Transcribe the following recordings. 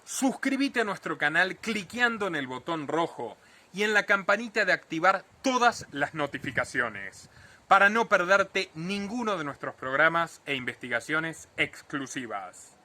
Suscríbete a nuestro canal cliqueando en el botón rojo y en la campanita de activar todas las notificaciones para no perderte ninguno de nuestros programas e investigaciones exclusivas.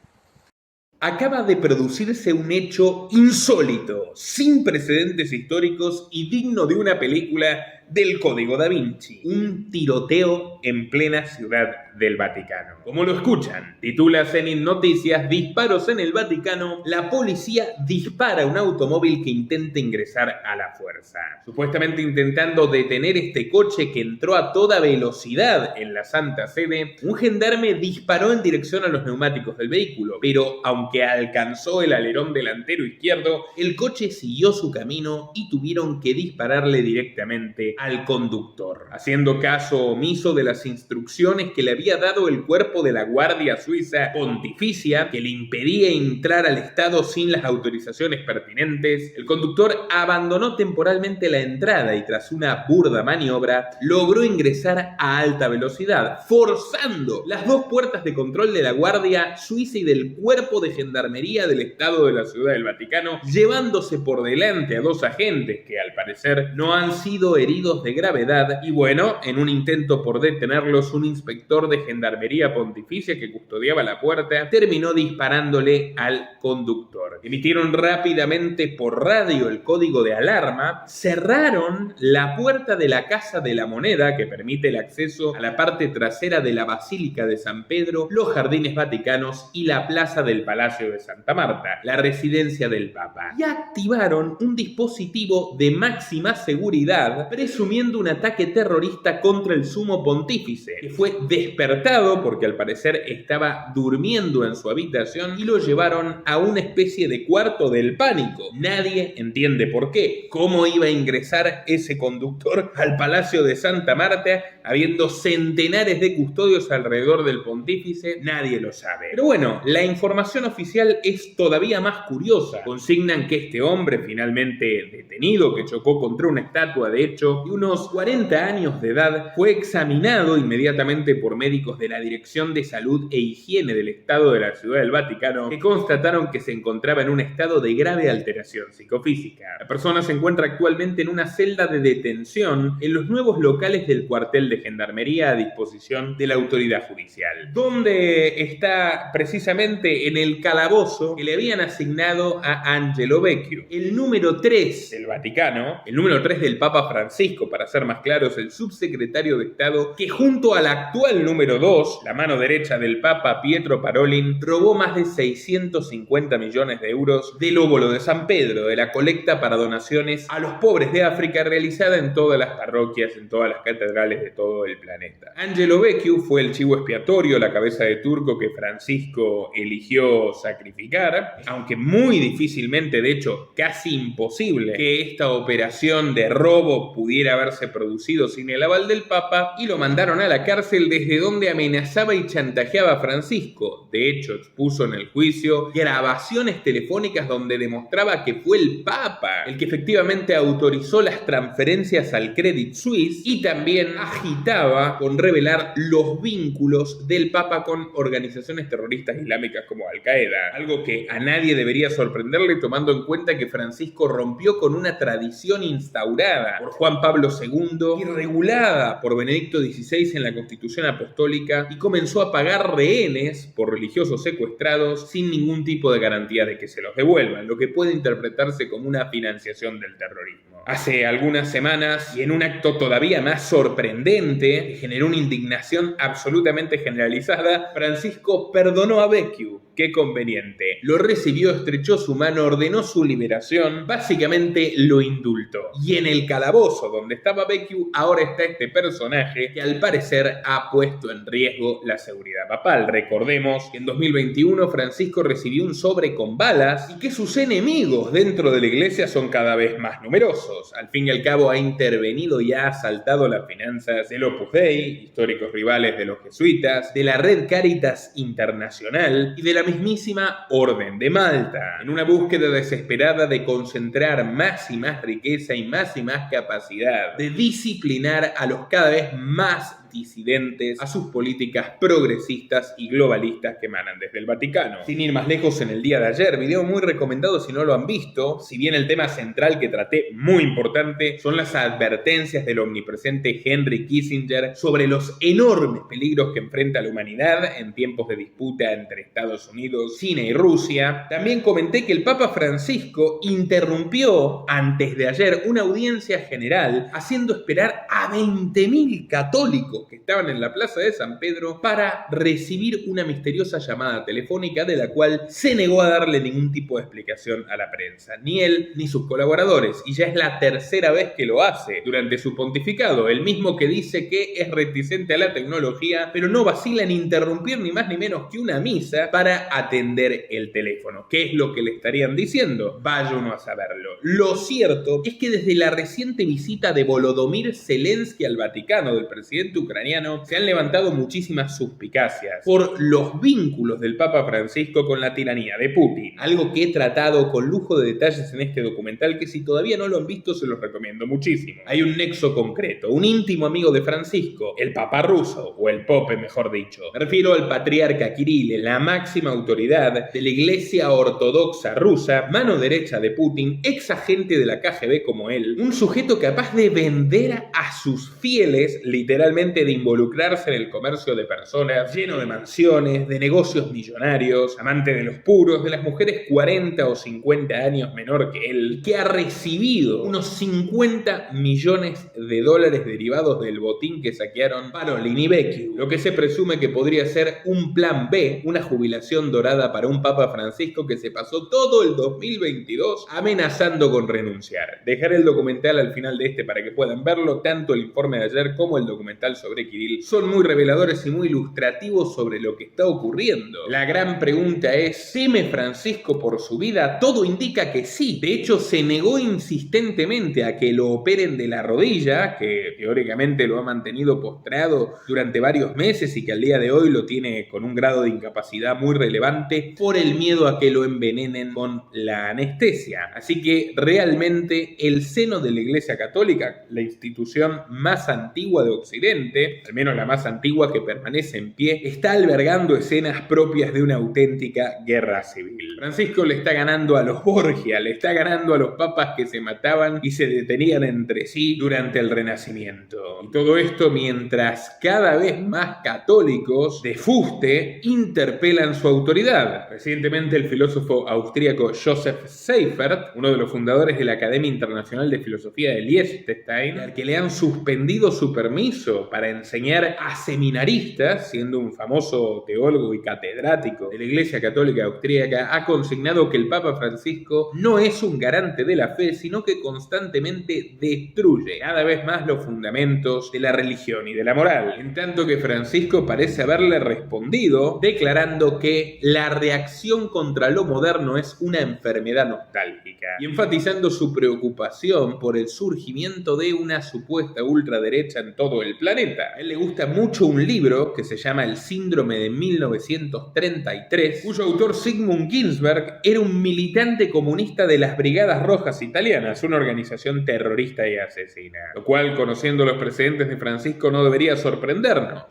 Acaba de producirse un hecho insólito, sin precedentes históricos y digno de una película del Código Da Vinci. Un tiroteo en plena ciudad del Vaticano. Como lo escuchan, titula Zenit Noticias: disparos en el Vaticano, la policía dispara a un automóvil que intenta ingresar a la fuerza. Supuestamente intentando detener este coche que entró a toda velocidad en la Santa Sede, un gendarme disparó en dirección a los neumáticos del vehículo, pero aunque alcanzó el alerón delantero izquierdo, el coche siguió su camino y tuvieron que dispararle directamente al conductor, haciendo caso omiso de las instrucciones que le había dado el cuerpo de la Guardia Suiza Pontificia, que le impedía entrar al estado sin las autorizaciones pertinentes. El conductor abandonó temporalmente la entrada y tras una burda maniobra logró ingresar a alta velocidad, forzando las dos puertas de control de la Guardia Suiza y del cuerpo de gendarmería del estado de la Ciudad del Vaticano, llevándose por delante a dos agentes que al parecer no han sido heridos de gravedad. Y bueno, en un intento por detenerlos, un inspector de gendarmería pontificia que custodiaba la puerta terminó disparándole al conductor. Emitieron rápidamente por radio el código de alarma, cerraron la puerta de la Casa de la Moneda que permite el acceso a la parte trasera de la Basílica de San Pedro, los Jardines Vaticanos y la Plaza del Palacio de Santa Marta, la residencia del Papa, y activaron un dispositivo de máxima seguridad presumiendo un ataque terrorista contra el sumo pontífice, que fue despertado porque al parecer estaba durmiendo en su habitación y lo llevaron a una especie de cuarto del pánico. Nadie entiende por qué. ¿Cómo iba a ingresar ese conductor al Palacio de Santa Marta habiendo centenares de custodios alrededor del pontífice? Nadie lo sabe. Pero bueno, la información oficial es todavía más curiosa. Consignan que este hombre finalmente detenido, que chocó contra una estatua de hecho de unos 40 años de edad, fue examinado inmediatamente por médicos de la Dirección de Salud e Higiene del Estado de la Ciudad del Vaticano, que constataron que se encontraba en un estado de grave alteración psicofísica. La persona se encuentra actualmente en una celda de detención en los nuevos locales del cuartel de gendarmería a disposición de la autoridad judicial, donde está precisamente en el calabozo que le habían asignado a Angelo Becciu, el número 3 del Vaticano, el número 3 del Papa Francisco, para ser más claros, el subsecretario de Estado, que junto al actual número 2, la mano derecha del Papa Pietro Parolin, robó más de 650 millones de euros del óbolo de San Pedro, de la colecta para donaciones a los pobres de África realizada en todas las parroquias, en todas las catedrales de todo el planeta. Angelo Becciu fue el chivo expiatorio, la cabeza de turco que Francisco eligió sacrificar, aunque muy difícilmente, de hecho casi imposible, que esta operación de robo pudiera haberse producido sin el aval del Papa, y lo mandaron a la cárcel desde donde amenazaba y chantajeaba a Francisco. De hecho, expuso en el juicio grabaciones telefónicas donde demostraba que fue el Papa el que efectivamente autorizó las transferencias al Credit Suisse y también agitaba con revelar los vínculos del Papa con organizaciones terroristas islámicas como Al-Qaeda, algo que a nadie debería sorprenderle tomando en cuenta que Francisco rompió con una tradición instaurada por Juan Pablo II y regulada por Benedicto XVI en la Constitución Apostólica, y comenzó a pagar rehenes por religiosos secuestrados sin ningún tipo de garantía de que se los devuelvan, lo que puede interpretarse como una financiación del terrorismo. Hace algunas semanas, y en un acto todavía más sorprendente que generó una indignación absolutamente generalizada, Francisco perdonó a Becciu. Qué conveniente. Lo recibió, estrechó su mano, ordenó su liberación, básicamente lo indultó. Y en el calabozo donde estaba Becciu ahora está este personaje que al parecer ha puesto en riesgo la seguridad papal. Recordemos que en 2021 Francisco recibió un sobre con balas y que sus enemigos dentro de la iglesia son cada vez más numerosos. Al fin y al cabo ha intervenido y ha asaltado las finanzas del Opus Dei, históricos rivales de los jesuitas, de la Red Caritas Internacional y de la mismísima Orden de Malta, en una búsqueda desesperada de concentrar más y más riqueza y más capacidad, de disciplinar a los cada vez más antisidentes a sus políticas progresistas y globalistas que emanan desde el Vaticano. Sin ir más lejos, en el día de ayer, video muy recomendado si no lo han visto, si bien el tema central que traté, muy importante, son las advertencias del omnipresente Henry Kissinger sobre los enormes peligros que enfrenta la humanidad en tiempos de disputa entre Estados Unidos, China y Rusia. También comenté que el Papa Francisco interrumpió antes de ayer una audiencia general haciendo esperar a 20.000 católicos que estaban en la plaza de San Pedro para recibir una misteriosa llamada telefónica de la cual se negó a darle ningún tipo de explicación a la prensa, ni él ni sus colaboradores, y ya es la tercera vez que lo hace durante su pontificado, el mismo que dice que es reticente a la tecnología, pero no vacila en interrumpir ni más ni menos que una misa para atender el teléfono. ¿Qué es lo que le estarían diciendo? Vaya uno a saberlo. Lo cierto es que desde la reciente visita de Volodymyr Zelensky al Vaticano del presidente ucraniano se han levantado muchísimas suspicacias por los vínculos del Papa Francisco con la tiranía de Putin, algo que he tratado con lujo de detalles en este documental que si todavía no lo han visto se los recomiendo muchísimo. Hay un nexo concreto, un íntimo amigo de Francisco, el Papa ruso, o el Pope mejor dicho. Me refiero al patriarca Kirill, la máxima autoridad de la Iglesia Ortodoxa rusa, mano derecha de Putin, ex agente de la KGB como él, un sujeto capaz de vender a sus fieles, literalmente de involucrarse en el comercio de personas, lleno de mansiones, de negocios millonarios, amante de los puros, de las mujeres 40 o 50 años menor que él, que ha recibido unos 50 millones de dólares derivados del botín que saquearon Parolin y Vecchiu, lo que se presume que podría ser un plan B, una jubilación dorada para un Papa Francisco que se pasó todo el 2022 amenazando con renunciar. Dejaré el documental al final de este para que puedan verlo, tanto el informe de ayer como el documental sobre Kirill son muy reveladores y muy ilustrativos sobre lo que está ocurriendo. La gran pregunta es, ¿teme Francisco por su vida? Todo indica que sí. De hecho, se negó insistentemente a que lo operen de la rodilla, que teóricamente lo ha mantenido postrado durante varios meses y que al día de hoy lo tiene con un grado de incapacidad muy relevante por el miedo a que lo envenenen con la anestesia. Así que realmente el seno de la Iglesia Católica, la institución más antigua de Occidente, al menos la más antigua que permanece en pie, está albergando escenas propias de una auténtica guerra civil. Francisco le está ganando a los Borgia, le está ganando a los papas que se mataban y se detenían entre sí durante el Renacimiento. Y todo esto mientras cada vez más católicos de fuste interpelan su autoridad. Recientemente el filósofo austríaco Joseph Seifert, uno de los fundadores de la Academia Internacional de Filosofía de Liechtenstein, al que le han suspendido su permiso para enseñar a seminaristas, siendo un famoso teólogo y catedrático de la Iglesia Católica Austríaca, ha consignado que el Papa Francisco no es un garante de la fe, sino que constantemente destruye cada vez más los fundamentos de la religión y de la moral. En tanto que Francisco parece haberle respondido, declarando que la reacción contra lo moderno es una enfermedad nostálgica, y enfatizando su preocupación por el surgimiento de una supuesta ultraderecha en todo el planeta. A él le gusta mucho un libro que se llama El Síndrome de 1933, cuyo autor Sigmund Ginsberg era un militante comunista de las Brigadas Rojas Italianas, una organización terrorista y asesina, lo cual, conociendo los precedentes de Francisco, no debería sorprendernos.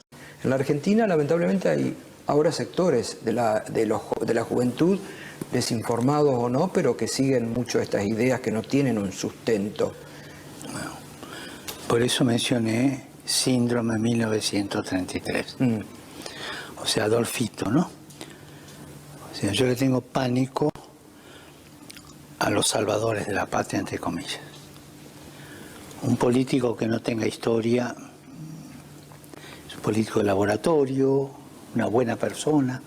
En la Argentina, lamentablemente, hay ahora sectores de la juventud, desinformados o no, pero que siguen mucho estas ideas que no tienen un sustento. Bueno, por eso mencioné Síndrome 1933. O sea, Adolfito, ¿no? O sea, yo le tengo pánico a los salvadores de la patria, entre comillas. Un político que no tenga historia es un político de laboratorio, una buena persona,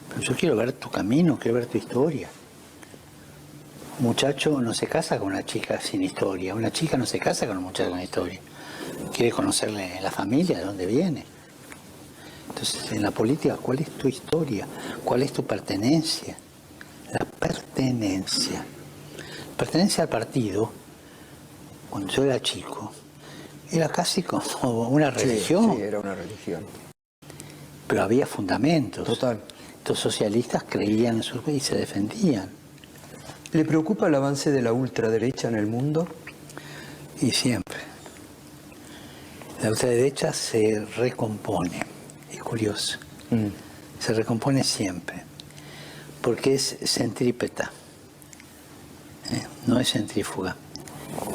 pero yo quiero ver tu camino, quiero ver tu historia. Un muchacho no se casa con una chica sin historia, una chica no se casa con un muchacho con historia. Quiere conocerle la familia, de dónde viene. Entonces, en la política, ¿cuál es tu historia? ¿Cuál es tu pertenencia? La pertenencia. Pertenencia al partido, cuando yo era chico, era casi como una religión. Sí, era una religión. Pero había fundamentos. Total. Los socialistas creían en sus y se defendían. ¿Le preocupa el avance de la ultraderecha en el mundo? Y siempre. La ultraderecha se recompone, es curioso, se recompone siempre, porque es centrípeta, no es centrífuga,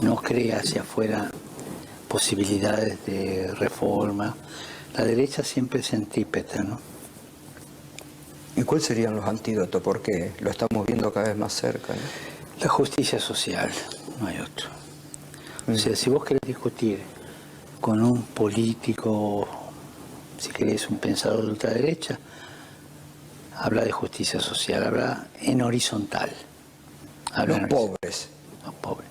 no crea hacia afuera posibilidades de reforma. La derecha siempre es centrípeta, ¿no? ¿Y cuáles serían los antídotos? Porque lo estamos viendo cada vez más cerca, ¿no? La justicia social, no hay otro. O sea, si vos querés discutir con un político, si querés un pensador de ultraderecha, habla de justicia social, habla en horizontal. Los pobres. Los pobres.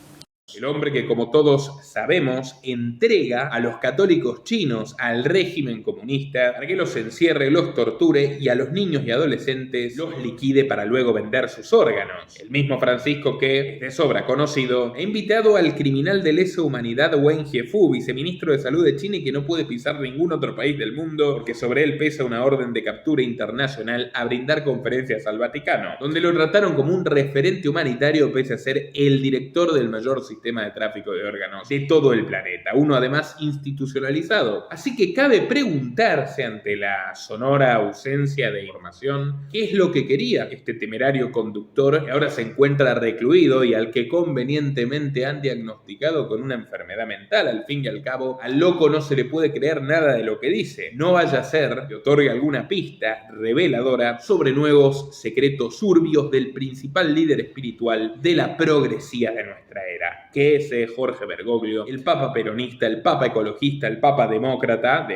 El hombre que, como todos sabemos, entrega a los católicos chinos al régimen comunista para que los encierre, los torture y a los niños y adolescentes los liquide para luego vender sus órganos. El mismo Francisco que, es de sobra conocido, ha invitado al criminal de lesa humanidad Wen Jiafu, viceministro de Salud de China y que no puede pisar ningún otro país del mundo porque sobre él pesa una orden de captura internacional, a brindar conferencias al Vaticano, donde lo trataron como un referente humanitario pese a ser el director del mayor sistema de tráfico de órganos de todo el planeta, uno además institucionalizado. Así que cabe preguntarse ante la sonora ausencia de información qué es lo que quería este temerario conductor que ahora se encuentra recluido y al que convenientemente han diagnosticado con una enfermedad mental. Al fin y al cabo, al loco no se le puede creer nada de lo que dice. No vaya a ser que otorgue alguna pista reveladora sobre nuevos secretos turbios del principal líder espiritual de la progresía de nuestra era, que es Jorge Bergoglio, el papa peronista, el papa ecologista, el papa demócrata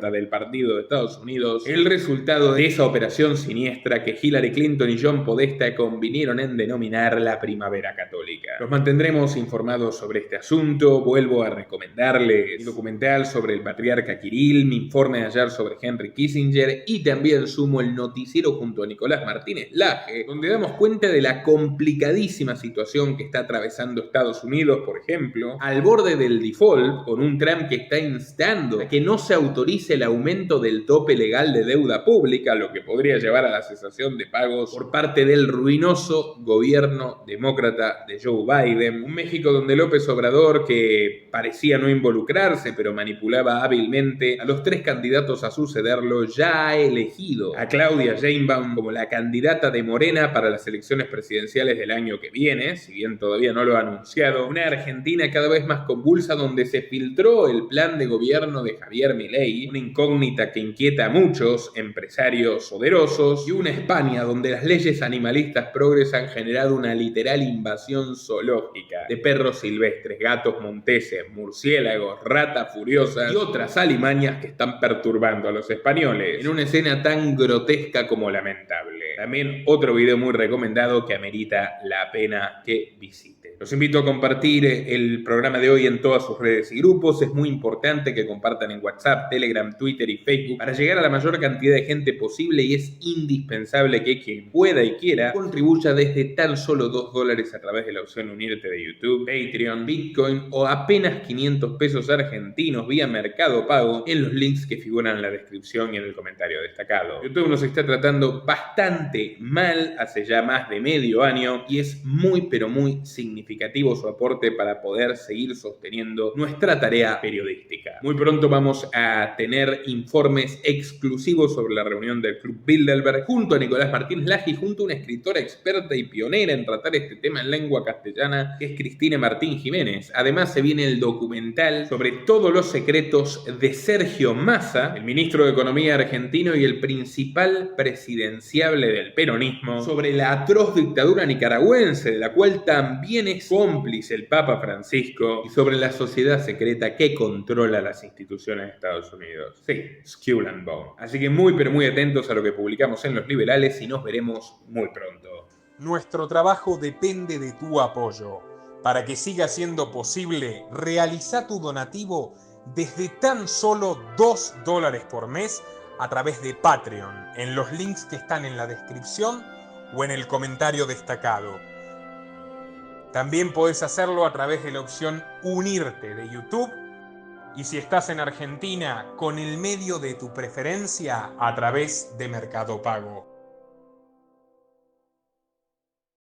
del Partido de Estados Unidos, el resultado de esa operación siniestra que Hillary Clinton y John Podesta convinieron en denominar la primavera católica. Los mantendremos informados sobre este asunto. Vuelvo a recomendarles mi documental sobre el patriarca Kirill, mi informe de ayer sobre Henry Kissinger y también sumo el noticiero junto a Nicolás Martínez Laje, donde damos cuenta de la complicadísima situación que está atravesando Estados Unidos, por ejemplo, al borde del default, con un Trump que está instando a que no se autorice el aumento del tope legal de deuda pública, lo que podría llevar a la cesación de pagos por parte del ruinoso gobierno demócrata de Joe Biden. Un México donde López Obrador, que parecía no involucrarse, pero manipulaba hábilmente a los tres candidatos a sucederlo, ya ha elegido a Claudia Sheinbaum como la candidata de Morena para las elecciones presidenciales del año que viene, si bien todavía no lo ha anunciado. Una Argentina cada vez más convulsa donde se filtró el plan de gobierno de Javier Milei, una incógnita que inquieta a muchos empresarios poderosos, y una España donde las leyes animalistas progres han generado una literal invasión zoológica de perros silvestres, gatos monteses, murciélagos, ratas furiosas y otras alimañas que están perturbando a los españoles en una escena tan grotesca como lamentable. También otro video muy recomendado que amerita la pena que visite. Los invito a compartir el programa de hoy en todas sus redes y grupos. Es muy importante que compartan en WhatsApp, Telegram, Twitter y Facebook para llegar a la mayor cantidad de gente posible, y es indispensable que quien pueda y quiera contribuya desde tan solo $2 a través de la opción unirte de YouTube, Patreon, Bitcoin o apenas 500 pesos argentinos vía Mercado Pago en los links que figuran en la descripción y en el comentario destacado. YouTube nos está tratando bastante mal hace ya más de medio año y es muy pero muy significativo su aporte para poder seguir sosteniendo nuestra tarea periodística. Muy pronto vamos a tener informes exclusivos sobre la reunión del Club Bilderberg junto a Nicolás Martínez Laje y junto a una escritora experta y pionera en tratar este tema en lengua castellana, que es Cristina Martín Jiménez. Además se viene el documental sobre todos los secretos de Sergio Massa, el ministro de Economía argentino y el principal presidenciable del peronismo, sobre la atroz dictadura nicaragüense, de la cual también es cómplice el Papa Francisco, y sobre la sociedad secreta que controla las instituciones de Estados Unidos. Sí, Skull and Bone. Así que muy pero muy atentos a lo que publicamos en Los Liberales y nos veremos muy pronto. Nuestro trabajo depende de tu apoyo. Para que siga siendo posible, realiza tu donativo desde tan solo $2 por mes a través de Patreon, en los links que están en la descripción o en el comentario destacado. También podés hacerlo a través de la opción Unirte de YouTube, y si estás en Argentina, con el medio de tu preferencia a través de Mercado Pago.